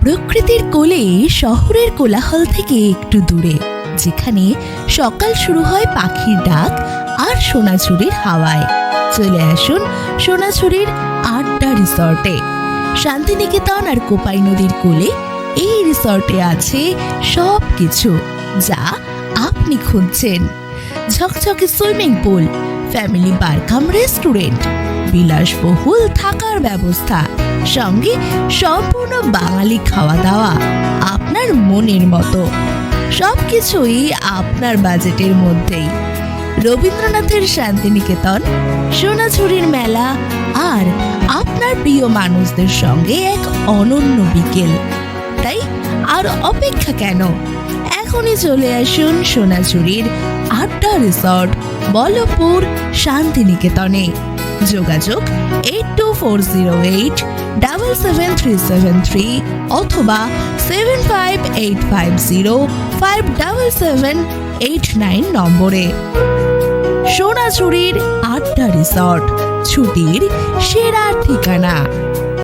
প্রকৃতির কোলে, শহরের কোলাহল থেকে একটু দূরে, যেখানে সকাল শুরু হয় পাখির ডাক আর সোনাঝুরির হাওয়ায়। চলে আসুন সোনাঝুরির আড্ডা রিসর্টে। শান্তিনিকেতন আর কোপাই নদীর কোলে এই রিসর্টে আছে সব কিছু যা আপনি খুঁজছেন। ঝকঝকে সুইমিং পুল, ফ্যামিলি বার কাম রেস্টুরেন্ট, বিলাসবহুল থাকার ব্যবস্থা, সঙ্গে সম্পূর্ণ বাঙালি খাওয়া দাওয়া আপনার মনের মতো। সবকিছুই আপনার বাজেটের মধ্যেই। রবীন্দ্রনাথের শান্তিনিকেতন, সোনাঝুরির মেলা আর আপনার প্রিয় মানুষদের সঙ্গে এক অনন্য বিকেল। তাই আর অপেক্ষা কেন? এখনই চলে আসুন সোনাঝুরির আড্ডা রিসর্ট, বল্লভপুর, শান্তিনিকেতনে। যোগাযোগ 8240877373 অথবা 7585057789 নম্বরে। সোনাঝুরির আড্ডা রিসর্ট, ছুটির সেরা ঠিকানা।